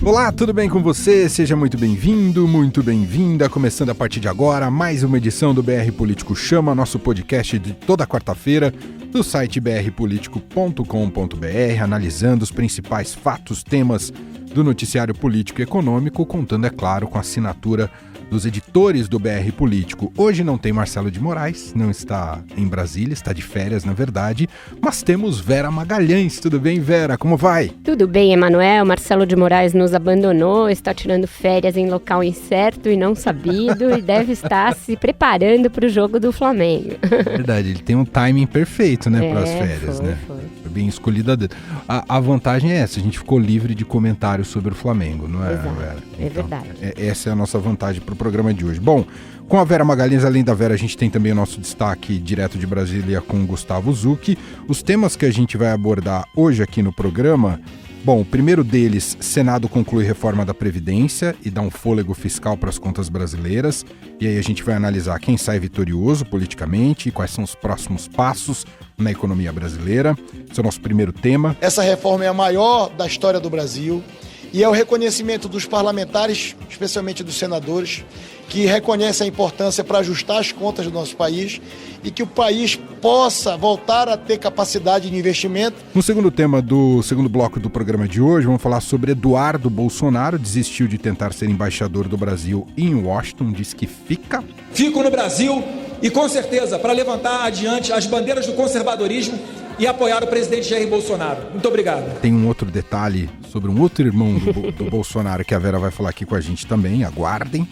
Olá, tudo bem com você? Seja muito bem-vindo, muito bem-vinda. Começando a partir de agora, mais uma edição do BR Político Chama, nosso podcast de toda quarta-feira, do site brpolitico.com.br, analisando os principais fatos, temas do noticiário político e econômico, contando, é claro, com a assinatura dos editores do BR Político. Hoje não tem Marcelo de Moraes, não está em Brasília, está de férias, na verdade, mas temos Vera Magalhães. Tudo bem, Vera? Como vai? Tudo bem, Emanuel. Marcelo de Moraes nos abandonou, está tirando férias em local incerto e não sabido e deve estar se preparando para o jogo do Flamengo. Verdade, ele tem um timing perfeito, né, para as férias, né? Foi bem escolhida dele. A vantagem é essa, a gente ficou livre de comentários sobre o Flamengo, não é, Exato, Vera? É verdade. Essa é a nossa vantagem para o programa de hoje. Bom, com a Vera Magalhães, além da Vera, a gente tem também o nosso destaque direto de Brasília com o Gustavo Zucchi. Os temas que a gente vai abordar hoje aqui no programa, bom, o primeiro deles, Senado conclui reforma da Previdência e dá um fôlego fiscal para as contas brasileiras. E aí a gente vai analisar quem sai vitorioso politicamente e quais são os próximos passos na economia brasileira. Esse é o nosso primeiro tema. Essa reforma é a maior da história do Brasil e é o reconhecimento dos parlamentares, especialmente dos senadores, que reconhecem a importância para ajustar as contas do nosso país e que o país possa voltar a ter capacidade de investimento. No segundo tema do segundo bloco do programa de hoje, vamos falar sobre Eduardo Bolsonaro. Desistiu de tentar ser embaixador do Brasil em Washington, diz que fica. Fico no Brasil e com certeza para levantar adiante as bandeiras do conservadorismo e apoiar o presidente Jair Bolsonaro. Muito obrigado. Tem um outro detalhe sobre um outro irmão do Bolsonaro que a Vera vai falar aqui com a gente também, aguardem.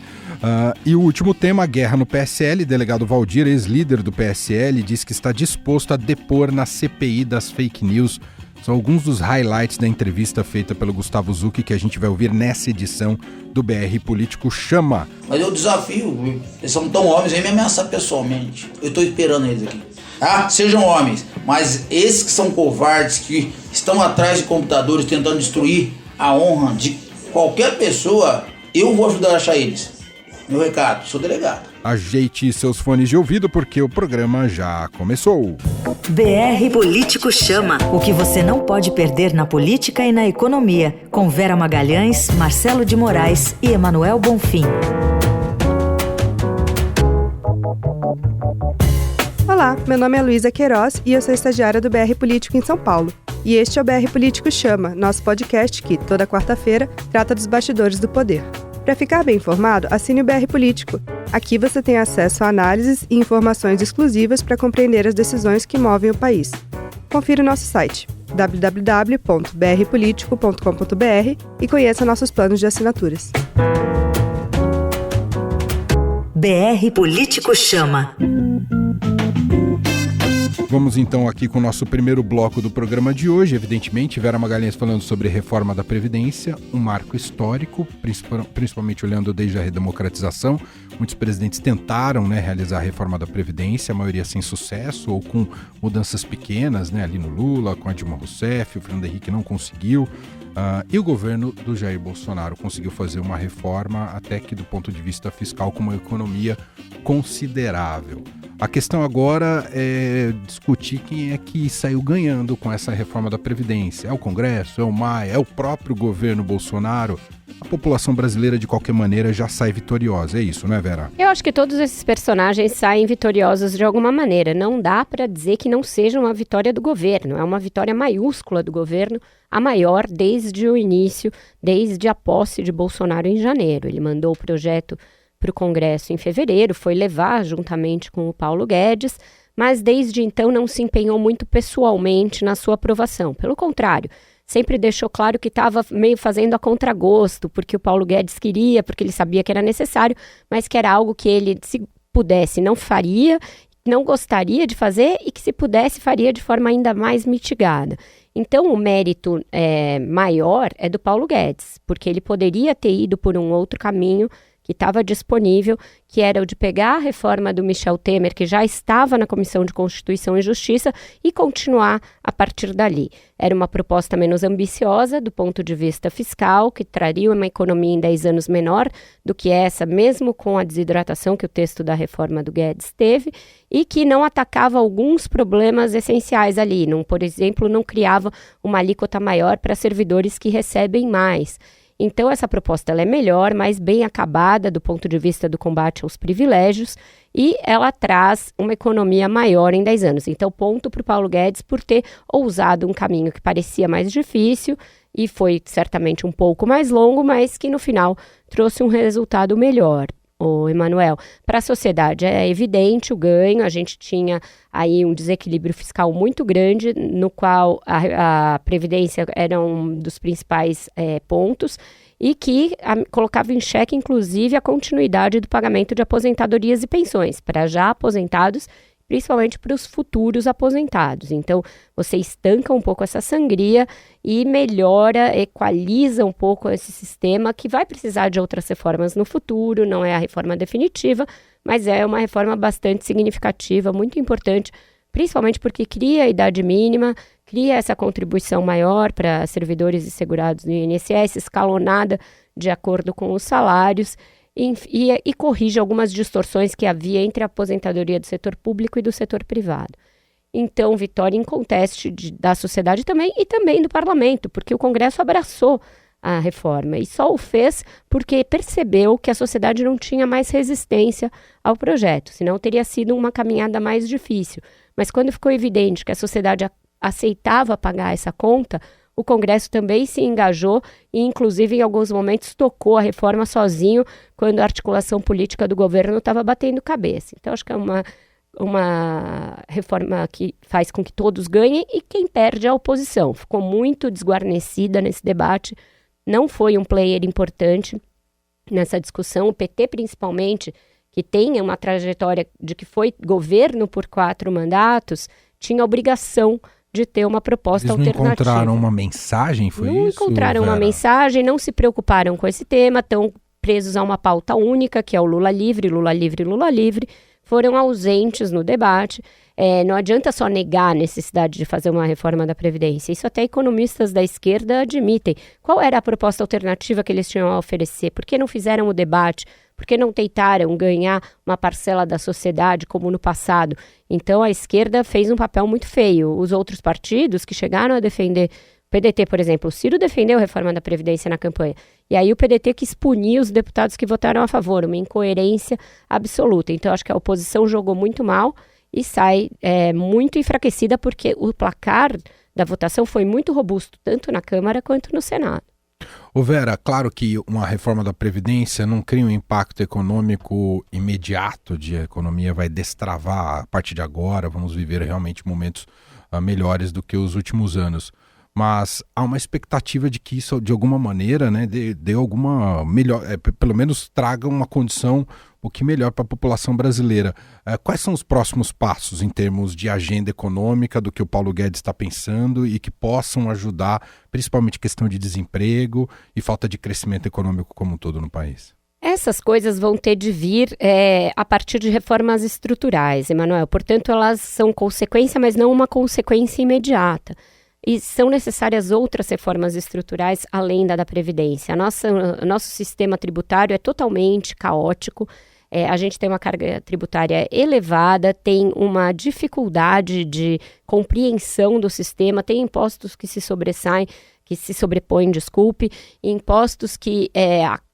E o último tema, a guerra no PSL. Delegado Valdir, ex-líder do PSL, diz que está disposto a depor na CPI das fake news. São alguns dos highlights da entrevista feita pelo Gustavo Zucchi que a gente vai ouvir nessa edição do BR Político Chama. Mas eu desafio, eles são tão homens, vem me ameaçar pessoalmente. Eu estou esperando eles aqui. Ah, sejam homens, mas esses que são covardes, que estão atrás de computadores tentando destruir a honra de qualquer pessoa, eu vou ajudar a achar eles. Meu recado, sou delegado. Ajeite seus fones de ouvido porque o programa já começou. BR Político Chama. O que você não pode perder na política e na economia. Com Vera Magalhães, Marcelo de Moraes e Emanuel Bonfim. Olá, meu nome é Luísa Queiroz e eu sou estagiária do BR Político em São Paulo. E este é o BR Político Chama, nosso podcast que, toda quarta-feira, trata dos bastidores do poder. Para ficar bem informado, assine o BR Político. Aqui você tem acesso a análises e informações exclusivas para compreender as decisões que movem o país. Confira o nosso site www.brpolitico.com.br e conheça nossos planos de assinaturas. BR Político Chama. Vamos então aqui com o nosso primeiro bloco do programa de hoje. Evidentemente, Vera Magalhães falando sobre reforma da Previdência, um marco histórico, principalmente olhando desde a redemocratização. Muitos presidentes tentaram, realizar a reforma da Previdência, a maioria sem sucesso ou com mudanças pequenas, ali no Lula, com a Dilma Rousseff, o Fernando Henrique não conseguiu. E o governo do Jair Bolsonaro conseguiu fazer uma reforma até que do ponto de vista fiscal com uma economia considerável. A questão agora é discutir quem é que saiu ganhando com essa reforma da Previdência. É o Congresso? É o Maia? É o próprio governo Bolsonaro? A população brasileira, de qualquer maneira, já sai vitoriosa. É isso, não é, Vera? Eu acho que todos esses personagens saem vitoriosos de alguma maneira. Não dá para dizer que não seja uma vitória do governo. É uma vitória maiúscula do governo, a maior desde o início, desde a posse de Bolsonaro em janeiro. Ele mandou o projeto para o Congresso em fevereiro, foi levar juntamente com o Paulo Guedes, mas desde então não se empenhou muito pessoalmente na sua aprovação. Pelo contrário, sempre deixou claro que estava meio fazendo a contragosto, porque o Paulo Guedes queria, porque ele sabia que era necessário, mas que era algo que ele, se pudesse, não faria, não gostaria de fazer e que, se pudesse, faria de forma ainda mais mitigada. Então, o mérito maior é do Paulo Guedes, porque ele poderia ter ido por um outro caminho que estava disponível, que era o de pegar a reforma do Michel Temer, que já estava na Comissão de Constituição e Justiça, e continuar a partir dali. Era uma proposta menos ambiciosa do ponto de vista fiscal, que traria uma economia em 10 anos menor do que essa, mesmo com a desidratação que o texto da reforma do Guedes teve, e que não atacava alguns problemas essenciais ali. Por exemplo, não criava uma alíquota maior para servidores que recebem mais. Então, essa proposta ela é melhor, mais bem acabada do ponto de vista do combate aos privilégios, e ela traz uma economia maior em 10 anos. Então, ponto para o Paulo Guedes por ter ousado um caminho que parecia mais difícil e foi certamente um pouco mais longo, mas que no final trouxe um resultado melhor. Emanuel, para a sociedade é evidente o ganho, a gente tinha aí um desequilíbrio fiscal muito grande, no qual a Previdência era um dos principais pontos, e que colocava em xeque, inclusive, a continuidade do pagamento de aposentadorias e pensões para já aposentados, principalmente para os futuros aposentados. Então, você estanca um pouco essa sangria e melhora, equaliza um pouco esse sistema, que vai precisar de outras reformas no futuro, não é a reforma definitiva, mas é uma reforma bastante significativa, muito importante, principalmente porque cria a idade mínima, cria essa contribuição maior para servidores e segurados do INSS, escalonada de acordo com os salários, e corrige algumas distorções que havia entre a aposentadoria do setor público e do setor privado. Então, vitória inconteste da sociedade também e também do parlamento, porque o Congresso abraçou a reforma e só o fez porque percebeu que a sociedade não tinha mais resistência ao projeto, senão teria sido uma caminhada mais difícil. Mas quando ficou evidente que a sociedade aceitava pagar essa conta, o Congresso também se engajou e, inclusive, em alguns momentos, tocou a reforma sozinho, quando a articulação política do governo estava batendo cabeça. Então, acho que é uma reforma que faz com que todos ganhem, e quem perde é a oposição. Ficou muito desguarnecida nesse debate, não foi um player importante nessa discussão. O PT, principalmente, que tem uma trajetória de que foi governo por 4 mandatos, tinha a obrigação de ter uma proposta alternativa. Eles não encontraram uma mensagem, foi isso? Não encontraram uma mensagem, não se preocuparam com esse tema, estão presos a uma pauta única, que é o Lula livre, Lula livre, Lula livre, foram ausentes no debate. Não adianta só negar a necessidade de fazer uma reforma da Previdência, isso até economistas da esquerda admitem. Qual era a proposta alternativa que eles tinham a oferecer? Por que não fizeram o debate? Por que não tentaram ganhar uma parcela da sociedade como no passado? Então a esquerda fez um papel muito feio. Os outros partidos que chegaram a defender, o PDT, por exemplo, o Ciro defendeu a reforma da Previdência na campanha. E aí o PDT quis punir os deputados que votaram a favor, uma incoerência absoluta. Então acho que a oposição jogou muito mal e sai muito enfraquecida, porque o placar da votação foi muito robusto, tanto na Câmara quanto no Senado. Vera, claro que uma reforma da Previdência não cria um impacto econômico imediato, a economia vai destravar a partir de agora, vamos viver realmente momentos melhores do que os últimos anos. Mas há uma expectativa de que isso, de alguma maneira, né, dê alguma melhor, pelo menos traga uma condição um pouquinho melhor para a população brasileira. Quais são os próximos passos em termos de agenda econômica do que o Paulo Guedes está pensando e que possam ajudar, principalmente questão de desemprego e falta de crescimento econômico como um todo no país? Essas coisas vão ter de vir a partir de reformas estruturais, Emanuel. Portanto, elas são consequência, mas não uma consequência imediata. E são necessárias outras reformas estruturais além da Previdência. O nosso sistema tributário é totalmente caótico, a gente tem uma carga tributária elevada, tem uma dificuldade de compreensão do sistema, tem impostos que se sobrepõem, impostos que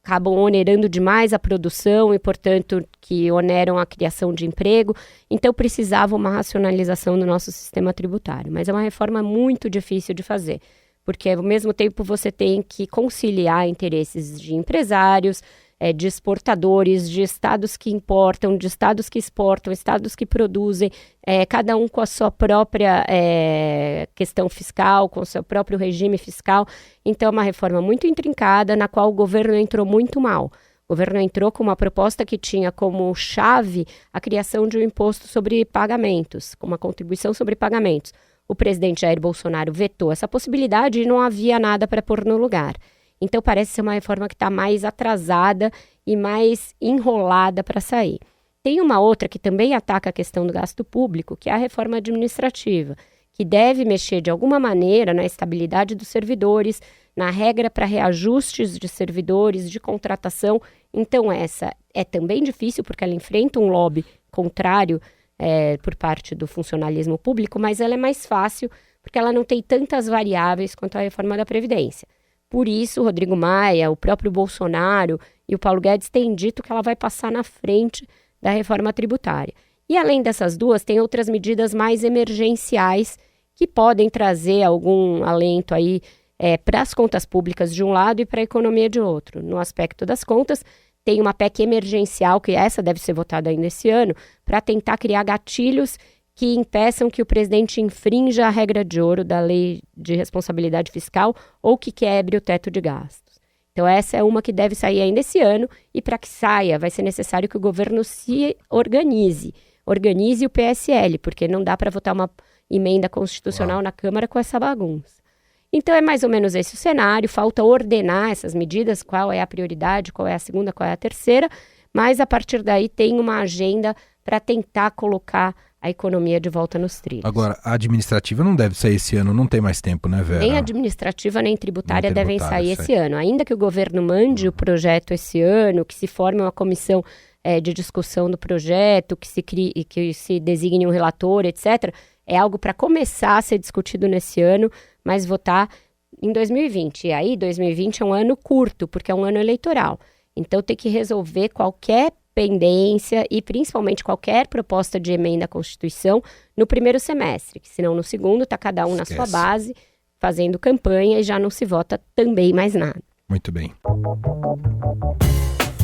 acabam onerando demais a produção e, portanto, que oneram a criação de emprego. Então, precisava uma racionalização do nosso sistema tributário. Mas é uma reforma muito difícil de fazer, porque, ao mesmo tempo, você tem que conciliar interesses de empresários, de exportadores, de estados que importam, de estados que exportam, estados que produzem, cada um com a sua própria questão fiscal, com o seu próprio regime fiscal. Então, é uma reforma muito intrincada, na qual o governo entrou muito mal. O governo entrou com uma proposta que tinha como chave a criação de um imposto sobre pagamentos, com uma contribuição sobre pagamentos. O presidente Jair Bolsonaro vetou essa possibilidade e não havia nada para pôr no lugar. Então parece ser uma reforma que está mais atrasada e mais enrolada para sair. Tem uma outra que também ataca a questão do gasto público, que é a reforma administrativa, que deve mexer de alguma maneira na estabilidade dos servidores, na regra para reajustes de servidores, de contratação. Então essa é também difícil porque ela enfrenta um lobby contrário por parte do funcionalismo público, mas ela é mais fácil porque ela não tem tantas variáveis quanto a reforma da Previdência. Por isso, o Rodrigo Maia, o próprio Bolsonaro e o Paulo Guedes têm dito que ela vai passar na frente da reforma tributária. E além dessas duas, tem outras medidas mais emergenciais que podem trazer algum alento aí para as contas públicas de um lado e para a economia de outro. No aspecto das contas, tem uma PEC emergencial, que essa deve ser votada ainda esse ano, para tentar criar gatilhos que impeçam que o presidente infrinja a regra de ouro da lei de responsabilidade fiscal ou que quebre o teto de gastos. Então essa é uma que deve sair ainda esse ano e para que saia vai ser necessário que o governo se organize o PSL, porque não dá para votar uma emenda constitucional na Câmara com essa bagunça. Então é mais ou menos esse o cenário, falta ordenar essas medidas, qual é a prioridade, qual é a segunda, qual é a terceira, mas a partir daí tem uma agenda para tentar colocar a economia de volta nos trilhos. Agora, a administrativa não deve sair esse ano, não tem mais tempo, né, Vera? Nem administrativa nem tributária devem sair esse ano. Ainda que o governo mande o projeto esse ano, que se forme uma comissão de discussão do projeto, que se designe um relator, etc., é algo para começar a ser discutido nesse ano, mas votar em 2020. E aí, 2020 é um ano curto, porque é um ano eleitoral. Então, tem que resolver qualquer pendência e, principalmente, qualquer proposta de emenda à Constituição no primeiro semestre. Que, senão, no segundo, está cada um na sua base, fazendo campanha e já não se vota também mais nada. Muito bem.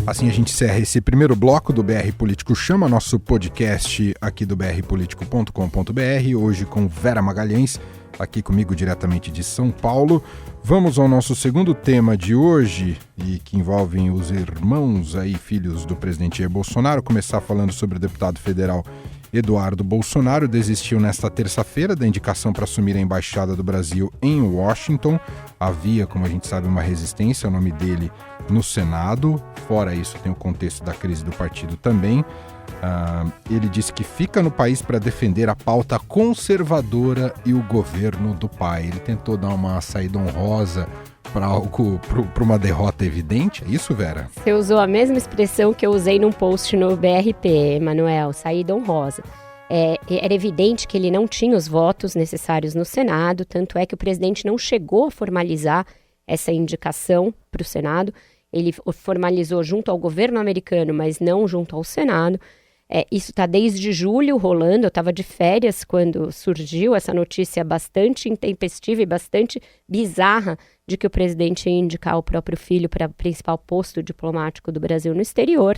Assim a gente encerra esse primeiro bloco do BR Político Chama, nosso podcast aqui do brpolitico.com.br, hoje com Vera Magalhães, aqui comigo diretamente de São Paulo. Vamos ao nosso segundo tema de hoje, e que envolvem os irmãos aí, filhos do presidente Jair Bolsonaro. Começar falando sobre o deputado federal Eduardo Bolsonaro. Desistiu nesta terça-feira da indicação para assumir a Embaixada do Brasil em Washington. Havia, como a gente sabe, uma resistência ao nome dele no Senado. Fora isso, tem o contexto da crise do partido também. Ele disse que fica no país para defender a pauta conservadora e o governo do pai. Ele tentou dar uma saída honrosa para uma derrota evidente. É isso, Vera? Você usou a mesma expressão que eu usei num post no BRP, Emanuel, saída honrosa. Era evidente que ele não tinha os votos necessários no Senado, tanto é que o presidente não chegou a formalizar essa indicação para o Senado. Ele formalizou junto ao governo americano, mas não junto ao Senado. Isso está desde julho rolando. Eu estava de férias quando surgiu essa notícia bastante intempestiva e bastante bizarra de que o presidente ia indicar o próprio filho para o principal posto diplomático do Brasil no exterior.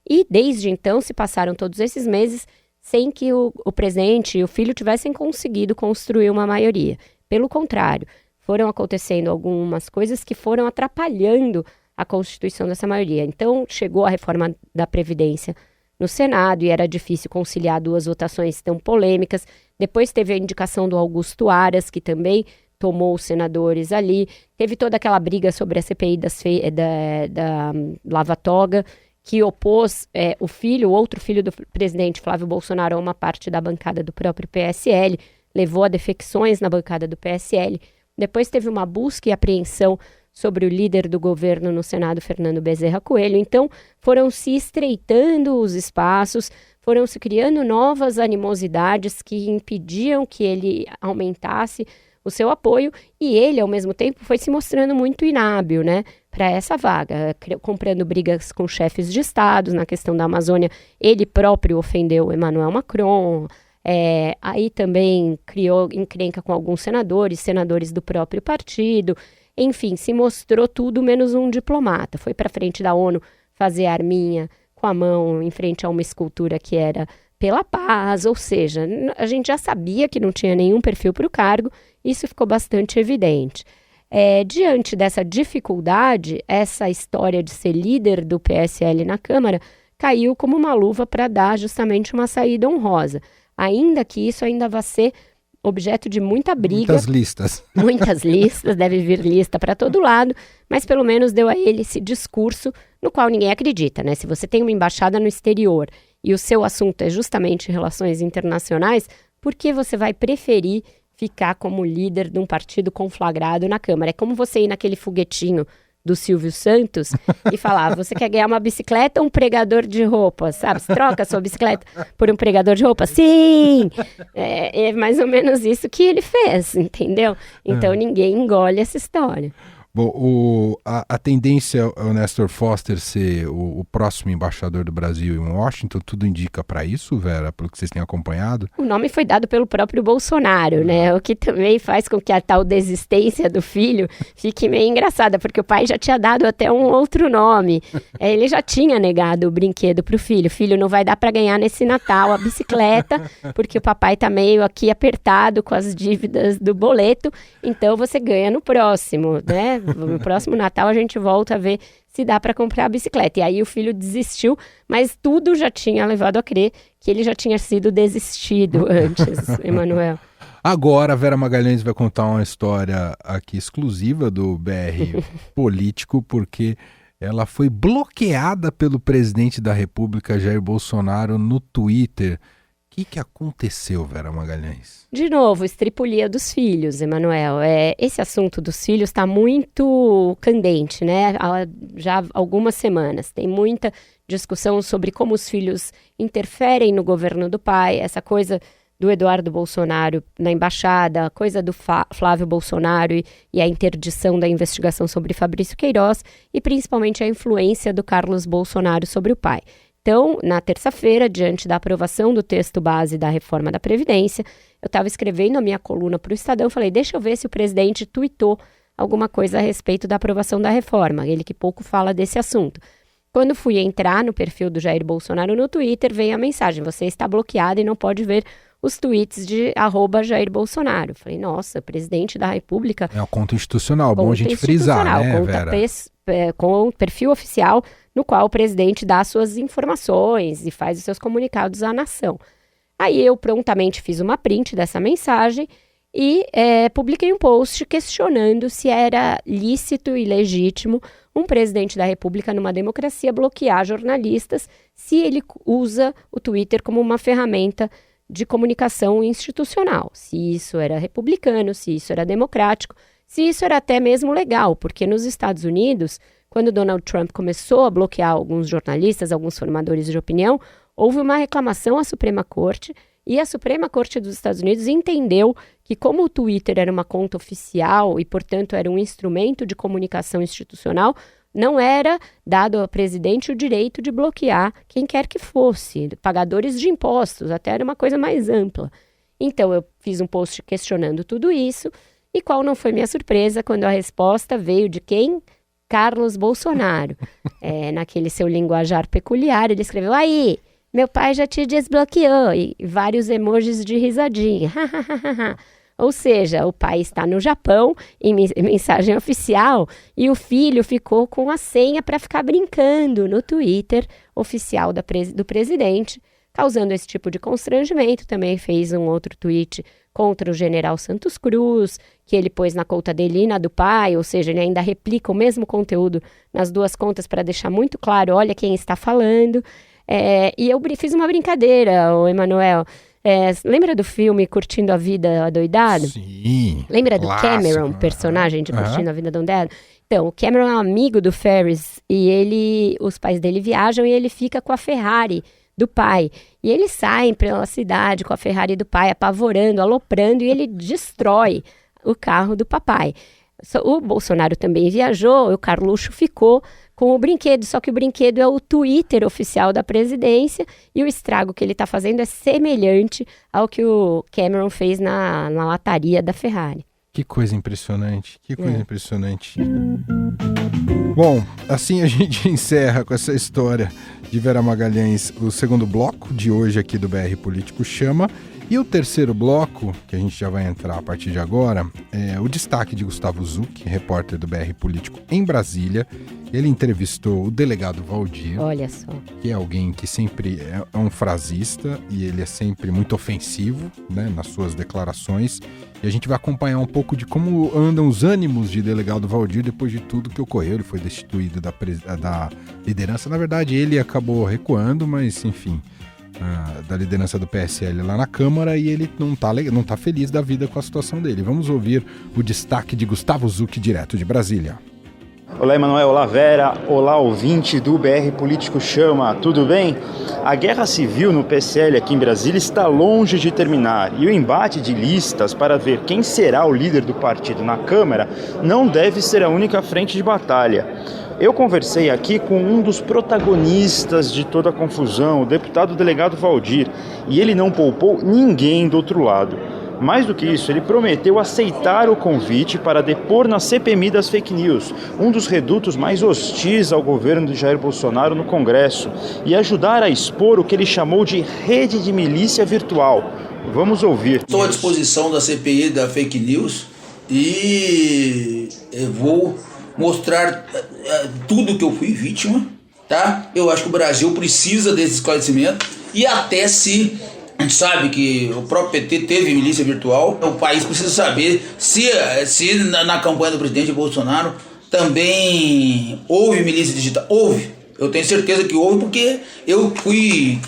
E desde então se passaram todos esses meses sem que o presidente e o filho tivessem conseguido construir uma maioria. Pelo contrário, foram acontecendo algumas coisas que foram atrapalhando a constituição dessa maioria. Então, chegou a reforma da Previdência no Senado e era difícil conciliar duas votações tão polêmicas. Depois teve a indicação do Augusto Aras, que também tomou os senadores ali. Teve toda aquela briga sobre a CPI da Lava Toga, que opôs o outro filho do presidente Flávio Bolsonaro a uma parte da bancada do próprio PSL, levou a defecções na bancada do PSL. Depois teve uma busca e apreensão sobre o líder do governo no Senado, Fernando Bezerra Coelho. Então, foram se estreitando os espaços, foram se criando novas animosidades que impediam que ele aumentasse o seu apoio, e ele, ao mesmo tempo, foi se mostrando muito inábil, né, para essa vaga, comprando brigas com chefes de estados. Na questão da Amazônia, ele próprio ofendeu Emmanuel Macron, aí também criou encrenca com alguns senadores do próprio partido. Enfim, se mostrou tudo menos um diplomata. Foi para frente da ONU fazer arminha com a mão em frente a uma escultura que era pela paz, ou seja, a gente já sabia que não tinha nenhum perfil para o cargo, isso ficou bastante evidente. Diante dessa dificuldade, essa história de ser líder do PSL na Câmara caiu como uma luva para dar justamente uma saída honrosa, ainda que isso ainda vá ser objeto de muita briga. Muitas listas. Muitas listas, deve vir lista para todo lado, mas pelo menos deu a ele esse discurso no qual ninguém acredita, né? Se você tem uma embaixada no exterior e o seu assunto é justamente relações internacionais, por que você vai preferir ficar como líder de um partido conflagrado na Câmara? É como você ir naquele foguetinho do Silvio Santos e falar, você quer ganhar uma bicicleta ou um pregador de roupa, sabe? Você troca a sua bicicleta por um pregador de roupa? Sim! É mais ou menos isso que ele fez, entendeu? Então ninguém engole essa história. Bom, a tendência é o Nestor Foster ser o próximo embaixador do Brasil em Washington, tudo indica para isso, Vera, pelo que vocês têm acompanhado? O nome foi dado pelo próprio Bolsonaro, né? O que também faz com que a tal desistência do filho fique meio engraçada, porque o pai já tinha dado até um outro nome. Ele já tinha negado o brinquedo pro filho. Filho, não vai dar para ganhar nesse Natal a bicicleta, porque o papai tá meio aqui apertado com as dívidas do boleto, então você ganha no próximo, né? No próximo Natal a gente volta a ver se dá para comprar a bicicleta. E aí o filho desistiu, mas tudo já tinha levado a crer que ele já tinha sido desistido antes, Emanuel. Agora a Vera Magalhães vai contar uma história aqui exclusiva do BR Político, porque ela foi bloqueada pelo presidente da República, Jair Bolsonaro, no Twitter. O que aconteceu, Vera Magalhães? De novo, estripulia dos filhos, Emanuel. Esse assunto dos filhos está muito candente, né? Já há algumas semanas. Tem muita discussão sobre como os filhos interferem no governo do pai, essa coisa do Eduardo Bolsonaro na embaixada, a coisa do Flávio Bolsonaro e a interdição da investigação sobre Fabrício Queiroz e principalmente a influência do Carlos Bolsonaro sobre o pai. Então, na terça-feira, diante da aprovação do texto base da reforma da Previdência, eu estava escrevendo a minha coluna para o Estadão, falei, deixa eu ver se o presidente tuitou alguma coisa a respeito da aprovação da reforma, ele que pouco fala desse assunto. Quando fui entrar no perfil do Jair Bolsonaro no Twitter, veio a mensagem, você está bloqueado e não pode ver os tweets de @Jair Bolsonaro. Falei, nossa, presidente da República... É uma conta institucional, bom a gente frisar, né, Vera? Com perfil oficial, no qual o presidente dá suas informações e faz os seus comunicados à nação. Aí eu prontamente fiz uma print dessa mensagem e publiquei um post questionando se era lícito e legítimo um presidente da República numa democracia bloquear jornalistas se ele usa o Twitter como uma ferramenta de comunicação institucional. Se isso era republicano, se isso era democrático, se isso era até mesmo legal, porque nos Estados Unidos, quando Donald Trump começou a bloquear alguns jornalistas, alguns formadores de opinião, houve uma reclamação à Suprema Corte e a Suprema Corte dos Estados Unidos entendeu que como o Twitter era uma conta oficial e, portanto, era um instrumento de comunicação institucional, não era dado ao presidente o direito de bloquear quem quer que fosse, pagadores de impostos, até era uma coisa mais ampla. Então, eu fiz um post questionando tudo isso, e qual não foi minha surpresa quando a resposta veio de quem? Carlos Bolsonaro. Naquele seu linguajar peculiar, ele escreveu, aí, meu pai já te desbloqueou, e vários emojis de risadinha. Ou seja, o pai está no Japão, em mensagem oficial, e o filho ficou com a senha para ficar brincando no Twitter oficial do presidente, causando esse tipo de constrangimento. Também fez um outro tweet contra o general Santos Cruz, que ele pôs na conta dele e na do pai, ou seja, ele ainda replica o mesmo conteúdo nas duas contas para deixar muito claro, olha quem está falando. E eu fiz uma brincadeira, Emanuel. Lembra do filme Curtindo a Vida Adoidado? Sim. Lembra do clássico. Cameron, personagem de Curtindo a Vida Adoidado? Então, o Cameron é um amigo do Ferris e os pais dele viajam e ele fica com a Ferrari do pai. E eles saem pela cidade com a Ferrari do pai, apavorando, aloprando, e ele destrói o carro do papai. O Bolsonaro também viajou, o Carluxo ficou com o brinquedo, só que o brinquedo é o Twitter oficial da presidência e o estrago que ele está fazendo é semelhante ao que o Cameron fez na lataria da Ferrari. Que coisa impressionante, impressionante. Bom, assim a gente encerra com essa história de Vera Magalhães o segundo bloco de hoje aqui do BR Político Chama. E o terceiro bloco, que a gente já vai entrar a partir de agora, é o destaque de Gustavo Zucchi, repórter do BR Político em Brasília. Ele entrevistou o delegado Valdir. Olha só. Que é alguém que sempre é um frasista e ele é sempre muito ofensivo, né, nas suas declarações. E a gente vai acompanhar um pouco de como andam os ânimos de delegado Valdir depois de tudo que ocorreu. Ele foi destituído da liderança. Na verdade, ele acabou recuando, mas enfim, da liderança do PSL lá na Câmara, e ele não tá feliz da vida com a situação dele. Vamos ouvir o destaque de Gustavo Zucchi, direto de Brasília. Olá, Emanuel, olá, Vera, olá, ouvinte do BR Político Chama, tudo bem? A guerra civil no PSL aqui em Brasília está longe de terminar e o embate de listas para ver quem será o líder do partido na Câmara não deve ser a única frente de batalha. Eu conversei aqui com um dos protagonistas de toda a confusão, o deputado delegado Valdir, e ele não poupou ninguém do outro lado. Mais do que isso, ele prometeu aceitar o convite para depor na CPMI das fake news, um dos redutos mais hostis ao governo de Jair Bolsonaro no Congresso, e ajudar a expor o que ele chamou de rede de milícia virtual. Vamos ouvir. Estou à disposição da CPI da fake news e eu vou mostrar tudo que eu fui vítima, tá? Eu acho que o Brasil precisa desse esclarecimento, e até se a gente sabe que o próprio PT teve milícia virtual, o país precisa saber se na campanha do presidente Bolsonaro também houve milícia digital. Houve. Eu tenho certeza que houve, porque eu fui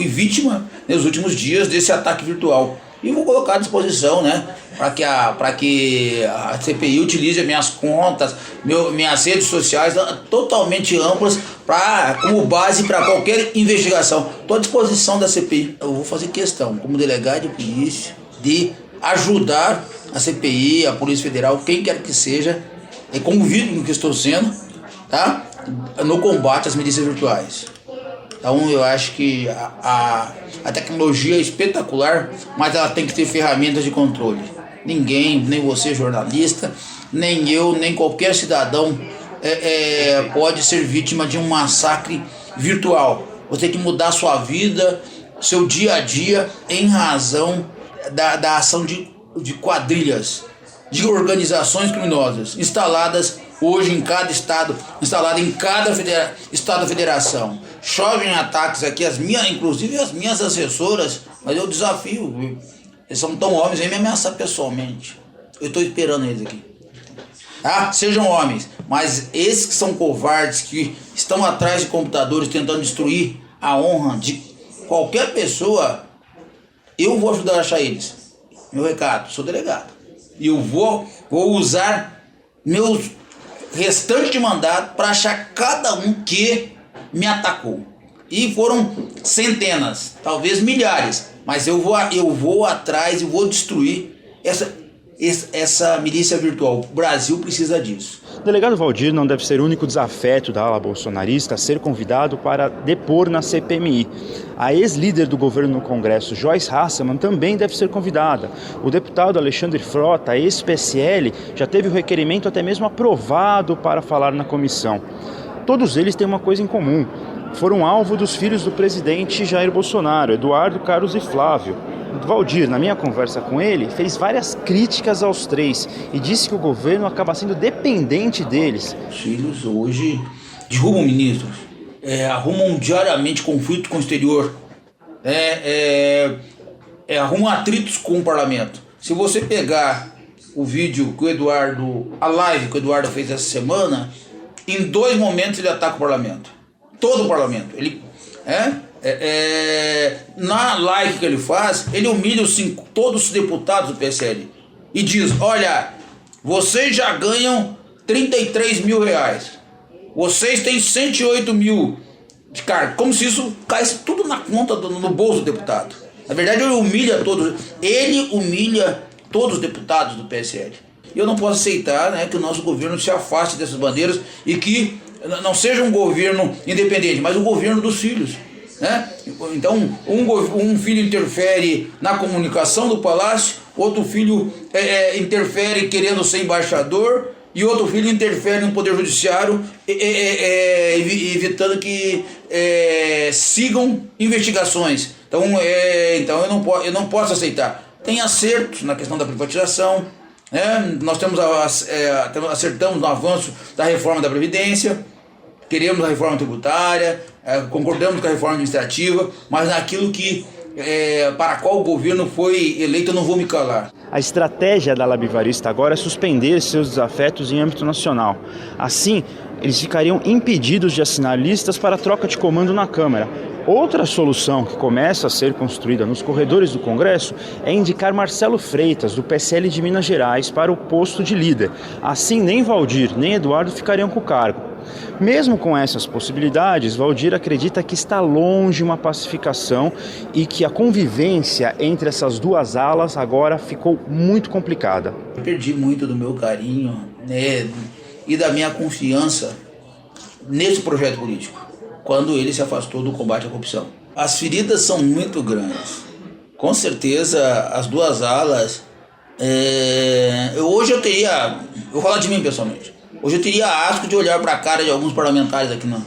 vítima nos últimos dias desse ataque virtual. E vou colocar à disposição, né, para que a CPI utilize minhas contas, minhas redes sociais totalmente amplas como base para qualquer investigação. Estou à disposição da CPI. Eu vou fazer questão, como delegado de polícia, de ajudar a CPI, a Polícia Federal, quem quer que seja, e como vítima que estou sendo, tá, no combate às milícias virtuais. Então eu acho que a tecnologia é espetacular, mas ela tem que ter ferramentas de controle. Ninguém, nem você jornalista, nem eu, nem qualquer cidadão pode ser vítima de um massacre virtual. Você tem que mudar sua vida, seu dia a dia, em razão da ação de quadrilhas, de organizações criminosas instaladas hoje em cada estado, instalada em cada estado da federação. Chovem ataques aqui, inclusive as minhas assessoras, mas eu desafio, eles são tão homens, vêm me ameaçar pessoalmente. Eu estou esperando eles aqui. Tá? Sejam homens, mas esses que são covardes, que estão atrás de computadores tentando destruir a honra de qualquer pessoa, eu vou ajudar a achar eles. Meu recado, sou delegado. E eu vou usar meus restantes de mandato para achar cada um que me atacou. E foram centenas, talvez milhares, mas eu vou atrás e vou destruir essa milícia virtual. O Brasil precisa disso. O delegado Valdir não deve ser o único desafeto da ala bolsonarista a ser convidado para depor na CPMI. A ex-líder do governo no Congresso, Joyce Hasselmann, também deve ser convidada. O deputado Alexandre Frota, ex-PSL, já teve o requerimento até mesmo aprovado para falar na comissão. Todos eles têm uma coisa em comum. Foram alvo dos filhos do presidente Jair Bolsonaro, Eduardo, Carlos e Flávio. Valdir, na minha conversa com ele, fez várias críticas aos três e disse que o governo acaba sendo dependente deles. Os filhos hoje derrubam ministros, arrumam diariamente conflito com o exterior, arrumam atritos com o parlamento. Se você pegar o vídeo que a live que o Eduardo fez essa semana, em 2 momentos ele ataca o parlamento. Todo o parlamento. Na live que ele faz, ele humilha todos os deputados do PSL e diz: olha, vocês já ganham 33 mil reais, vocês têm 108 mil de cargo, como se isso caísse tudo na conta no bolso do deputado. Na verdade, ele humilha todos os deputados do PSL. E eu não posso aceitar, né, que o nosso governo se afaste dessas bandeiras e que não seja um governo independente, mas um governo dos filhos. Né? Então, um filho interfere na comunicação do palácio, outro filho interfere querendo ser embaixador, e outro filho interfere no poder judiciário, evitando que sigam investigações. Então eu não posso aceitar. Tem acertos na questão da privatização, né? Nós acertamos no avanço da reforma da Previdência, queremos a reforma tributária, concordamos com a reforma administrativa, mas naquilo para a qual o governo foi eleito, eu não vou me calar. A estratégia da Labivarista agora é suspender seus desafetos em âmbito nacional. Assim, eles ficariam impedidos de assinar listas para troca de comando na Câmara. Outra solução que começa a ser construída nos corredores do Congresso é indicar Marcelo Freitas, do PSL de Minas Gerais, para o posto de líder. Assim, nem Valdir nem Eduardo ficariam com o cargo. Mesmo com essas possibilidades, Valdir acredita que está longe uma pacificação e que a convivência entre essas duas alas agora ficou muito complicada. Eu perdi muito do meu carinho, né, e da minha confiança nesse projeto político, quando ele se afastou do combate à corrupção. As feridas são muito grandes. Com certeza, as duas alas... Hoje eu vou falar de mim pessoalmente. Hoje eu teria asco de olhar para a cara de alguns parlamentares aqui, não.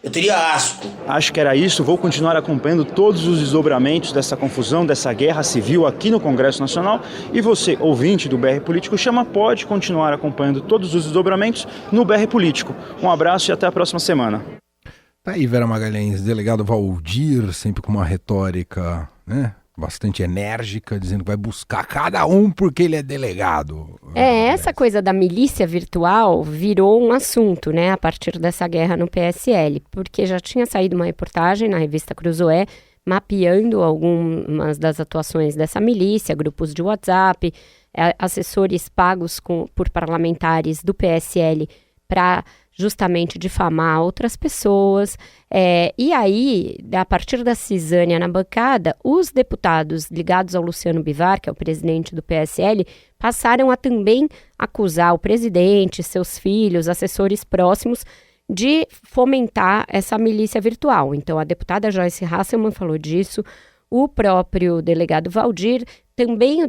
Eu teria asco. Acho que era isso. Vou continuar acompanhando todos os desdobramentos dessa confusão, dessa guerra civil aqui no Congresso Nacional. E você, ouvinte do BR Político Chama, pode continuar acompanhando todos os desdobramentos no BR Político. Um abraço e até a próxima semana. Tá aí, Vera Magalhães, delegado Valdir, sempre com uma retórica, né, bastante enérgica, dizendo que vai buscar cada um porque ele é delegado. Essa coisa da milícia virtual virou um assunto, né, a partir dessa guerra no PSL, porque já tinha saído uma reportagem na revista Cruzoé mapeando algumas das atuações dessa milícia, grupos de WhatsApp, assessores pagos por parlamentares do PSL para justamente difamar outras pessoas. E aí, a partir da cisânia na bancada, os deputados ligados ao Luciano Bivar, que é o presidente do PSL, passaram a também acusar o presidente, seus filhos, assessores próximos, de fomentar essa milícia virtual. Então, a deputada Joyce Hasselmann falou disso, o próprio delegado Valdir, também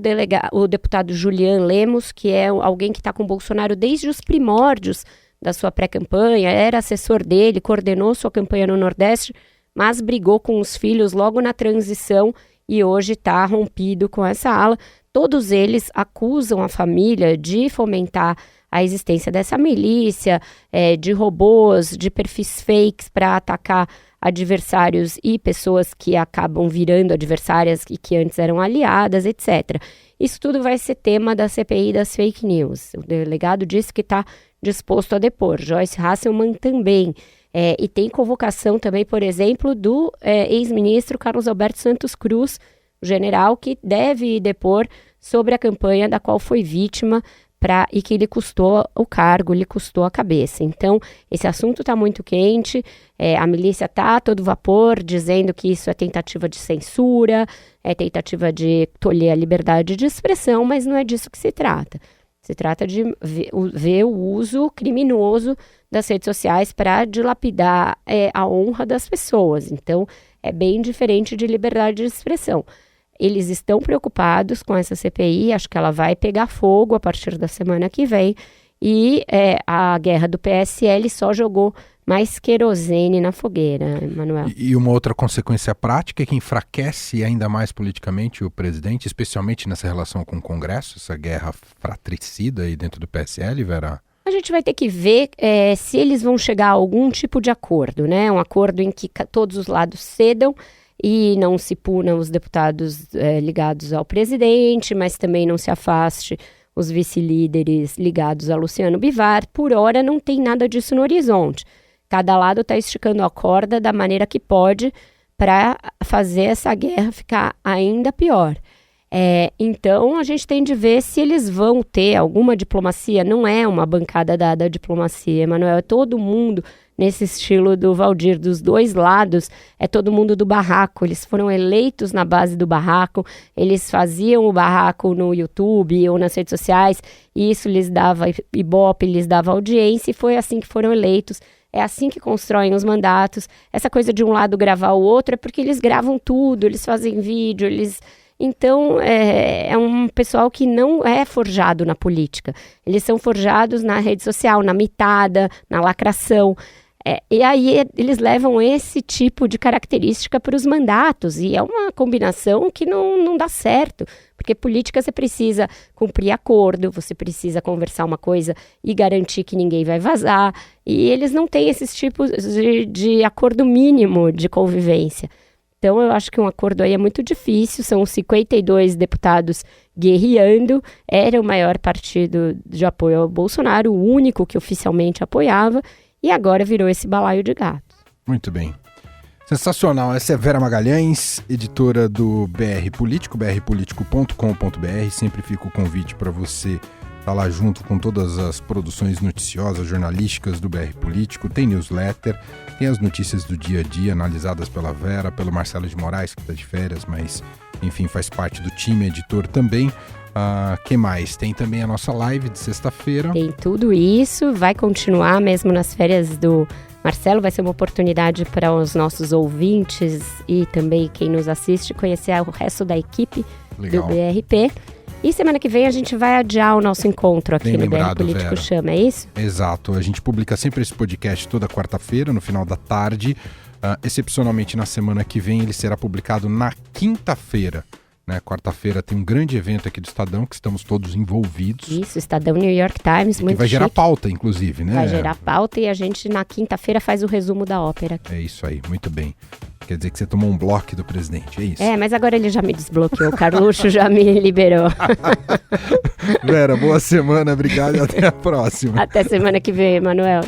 o deputado Julian Lemos, que é alguém que está com o Bolsonaro desde os primórdios da sua pré-campanha, era assessor dele, coordenou sua campanha no Nordeste, mas brigou com os filhos logo na transição e hoje está rompido com essa ala. Todos eles acusam a família de fomentar a existência dessa milícia, de robôs, de perfis fakes para atacar adversários e pessoas que acabam virando adversárias e que antes eram aliadas, etc. Isso tudo vai ser tema da CPI das fake news. O delegado disse que está disposto a depor. Joyce Hasselmann também. E tem convocação também, por exemplo, do ex-ministro Carlos Alberto Santos Cruz, general, que deve depor sobre a campanha da qual foi vítima e que lhe custou o cargo, lhe custou a cabeça. Então, esse assunto está muito quente, a milícia está a todo vapor, dizendo que isso é tentativa de censura, é tentativa de tolher a liberdade de expressão, mas não é disso que se trata. Se trata de ver o uso criminoso das redes sociais para dilapidar a honra das pessoas. Então, é bem diferente de liberdade de expressão. Eles estão preocupados com essa CPI, acho que ela vai pegar fogo a partir da semana que vem, e a guerra do PSL só jogou mais querosene na fogueira, Emanuel. E uma outra consequência prática é que enfraquece ainda mais politicamente o presidente, especialmente nessa relação com o Congresso, essa guerra fratricida aí dentro do PSL, Vera? A gente vai ter que ver se eles vão chegar a algum tipo de acordo, né? Um acordo em que todos os lados cedam e não se punam os deputados ligados ao presidente, mas também não se afaste os vice-líderes ligados a Luciano Bivar. Por hora não tem nada disso no horizonte. Cada lado está esticando a corda da maneira que pode para fazer essa guerra ficar ainda pior. Então, a gente tem de ver se eles vão ter alguma diplomacia. Não é uma bancada dada à diplomacia, Emanuel. É todo mundo nesse estilo do Valdir, dos dois lados. É todo mundo do barraco. Eles foram eleitos na base do barraco. Eles faziam o barraco no YouTube ou nas redes sociais. E isso lhes dava ibope, lhes dava audiência. E foi assim que foram eleitos. É assim que constroem os mandatos. Essa coisa de um lado gravar o outro é porque eles gravam tudo, eles fazem vídeo, Então, é um pessoal que não é forjado na política. Eles são forjados na rede social, na mitada, na lacração. E aí eles levam esse tipo de característica para os mandatos, e é uma combinação que não dá certo, porque política você precisa cumprir acordo, você precisa conversar uma coisa e garantir que ninguém vai vazar, e eles não têm esses tipos de acordo mínimo de convivência. Então eu acho que um acordo aí é muito difícil, são 52 deputados guerreando, era o maior partido de apoio ao Bolsonaro, o único que oficialmente apoiava, e agora virou esse balaio de gatos. Muito bem. Sensacional. Essa é Vera Magalhães, editora do BR Político, brpolitico.com.br. Sempre fica o convite para você estar lá junto com todas as produções noticiosas, jornalísticas do BR Político. Tem newsletter, tem as notícias do dia a dia analisadas pela Vera, pelo Marcelo de Moraes, que está de férias, mas enfim, faz parte do time editor também. Que mais? Tem também a nossa live de sexta-feira. Tem tudo isso, vai continuar mesmo nas férias do Marcelo, vai ser uma oportunidade para os nossos ouvintes e também quem nos assiste conhecer o resto da equipe do BRP. E semana que vem a gente vai adiar o nosso encontro aqui no BR Político Vera. Chama, é isso? Exato, a gente publica sempre esse podcast toda quarta-feira, no final da tarde. Excepcionalmente na semana que vem ele será publicado na quinta-feira. Quarta-feira tem um grande evento aqui do Estadão, que estamos todos envolvidos. Isso, Estadão New York Times, muito que vai gerar pauta, inclusive, né? Vai gerar pauta e a gente na quinta-feira faz o resumo da ópera. É isso aí, muito bem. Quer dizer que você tomou um bloco do presidente, é isso? Mas agora ele já me desbloqueou, o Carluxo já me liberou. Vera, boa semana, obrigado e até a próxima. Até semana que vem, Emanuel.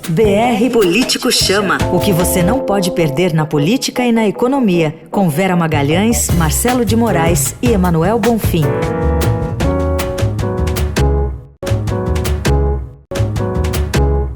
BR Político Chama. O que você não pode perder na política e na economia. Com Vera Magalhães, Marcelo de Moraes e Emanuel Bonfim.